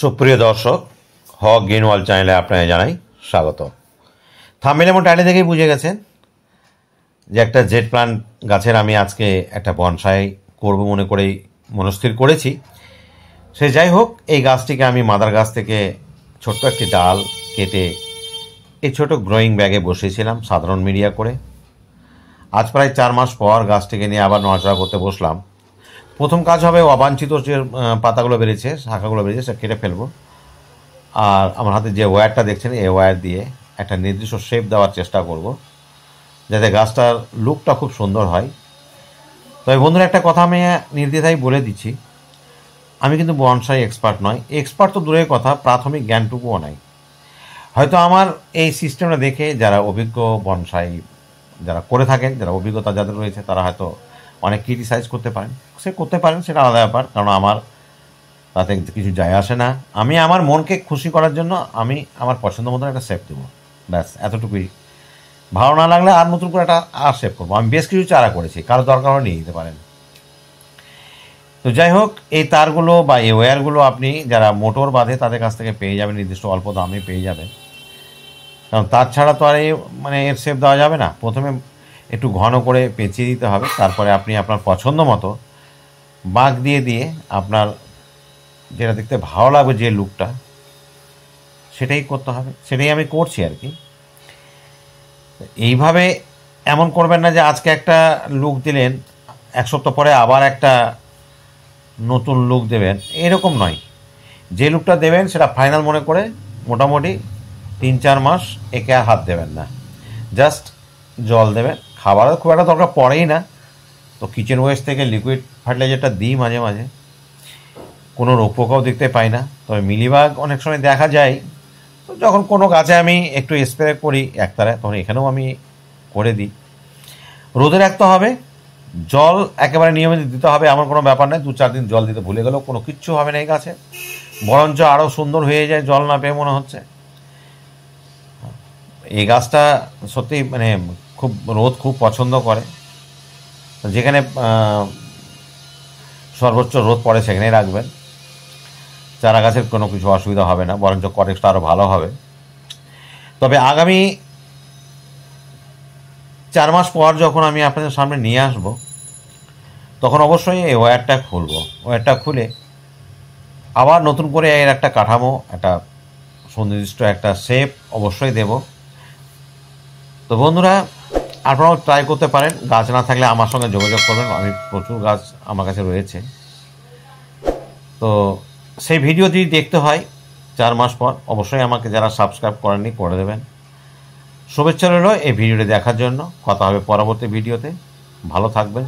সুপ্রিয় দর্শক, হক green world চ্যানেলে আপনাকে জানাই স্বাগত। থাম্বনেল এবং টাইটেল দেখেই বুঝে গেছেন যে একটা জেড প্লান্ট গাছের আমি আজকে একটা বনসাই করব মনে করেই মনস্থির করেছি। সে যাই হোক, এই গাছটিকে আমি মাদার গাছ থেকে ছোট্ট একটি ডাল কেটে এই ছোট গ্রোয়িং ব্যাগে বসিয়েছিলাম সাধারণ মিডিয়া করে। আজ প্রায় 4 মাস পর গাছটিকে নিয়ে আবার নড়াচড়া করতে বসলাম। প্রথম কাজ হবে অবাঞ্ছিত যে পাতাগুলো বেরিয়েছে, শাখাগুলো বেরিয়েছে, সেটা কেটে ফেলবো। আর আমার হাতে যে ওয়্যারটা দেখছেন, এই ওয়্যার দিয়ে একটা নির্দিষ্ট শেপ দেওয়ার চেষ্টা করব, যাতে গাছটার লুকটা খুব সুন্দর হয়। তবে বন্ধুরা, একটা কথা আমি নির্দ্বিধায় বলে দিচ্ছি, আমি কিন্তু বনসাই এক্সপার্ট নয়। এক্সপার্ট তো দূরের কথা, প্রাথমিক জ্ঞানটুকুও নাই। হয়তো আমার এই সিস্টেমটা দেখে যারা অভিজ্ঞ বনসাই যারা করে থাকেন, যারা অভিজ্ঞতা যাদের রয়েছে, তারা হয়তো অনেক ক্রিটিসাইজ করতে পারেন। সে করতে পারেন, সেটা আলাদা ব্যাপার, কারণ আমার তাতে কিছু যায় আসে না। আমি আমার মনকে খুশি করার জন্য আমি আমার পছন্দ মতন একটা শেপ দেবো, ব্যাস এতটুকুই। ভালো না লাগলে আর নতুন করে একটা শেপ করবো। আমি বেশ কিছু চারা করেছি, কারো দরকার হলে নিয়ে নিতে পারেন। তো যাই হোক, এই তারগুলো বা এই ওয়্যারগুলো আপনি যারা মোটর বাঁধে তাদের কাছ থেকে পেয়ে যাবেন, নির্দিষ্ট অল্প দামে পেয়ে যাবেন। কারণ তার ছাড়া তো আর এর শেপ দেওয়া যাবে না। প্রথমে একটু ঘন করে পেঁচিয়ে দিতে হবে, তারপরে আপনি আপনার পছন্দ মতো বাঁক দিয়ে দিয়ে আপনার যেটা দেখতে ভালো লাগবে, যে লুকটা, সেটাই করতে হবে। সেটাই আমি করছি আর কি। এইভাবে এমন করবেন না যে আজকে একটা লুক দিলেন, 1 সপ্তাহ পরে আবার একটা নতুন লুক দেবেন, এরকম নয়। যে লুকটা দেবেন সেটা ফাইনাল মনে করে মোটামুটি 3-4 মাস একে আর হাত দেবেন না। জাস্ট জল দেবেন, খাবারও খুব একটা দরকার পড়েই না। তো কিচেন ওয়েস্ট থেকে লিকুইড ফার্টিলাইজারটা দিই মাঝে মাঝে, কোনো রোগ পোকাও দেখতে পাই না। তবে মিলিবাগ অনেক সময় দেখা যায়। তো যখন কোনো গাছে আমি একটু স্প্রে করি একতারায়, তখন এখানেও আমি করে দিই। রোদে রাখতে হবে, জল একেবারে নিয়মিত দিতে হবে, এমন কোনো ব্যাপার নয় 2-4 দিন জল দিতে ভুলে গেলেও কোনো কিচ্ছু হবে না এই গাছে, বরঞ্চ আরও সুন্দর হয়ে যায় জল না পেয়ে মনে হচ্ছে। এই গাছটা সত্যি খুব রোদ খুব পছন্দ করে। যেখানে সর্বোচ্চ রোদ পড়ে সেখানেই রাখবেন। চারা গাছের কোনো কিছু অসুবিধা হবে না, বরঞ্চ কটেক্সটা আরও ভালো হবে। তবে আগামী 4 মাস পর যখন আমি আপনাদের সামনে নিয়ে আসব, তখন অবশ্যই এই ওয়্যারটা খুলব। ওয়্যারটা খুলে আবার নতুন করে এর একটা কাঠামো, একটা সুনির্দিষ্ট একটা শেপ অবশ্যই দেব। তো বন্ধুরা, আপনারাও ট্রাই করতে পারেন। গাছ না থাকলে আমার সঙ্গে যোগাযোগ করবেন, আমি প্রচুর গাছ আমার কাছে রয়েছে। তো সেই ভিডিও যদি দেখতে হয় 4 মাস পর, অবশ্যই আমাকে যারা সাবস্ক্রাইব করেননি করে দেবেন। শুভেচ্ছা রইল এই ভিডিওটি দেখার জন্য। কথা হবে পরবর্তী ভিডিওতে। ভালো থাকবেন।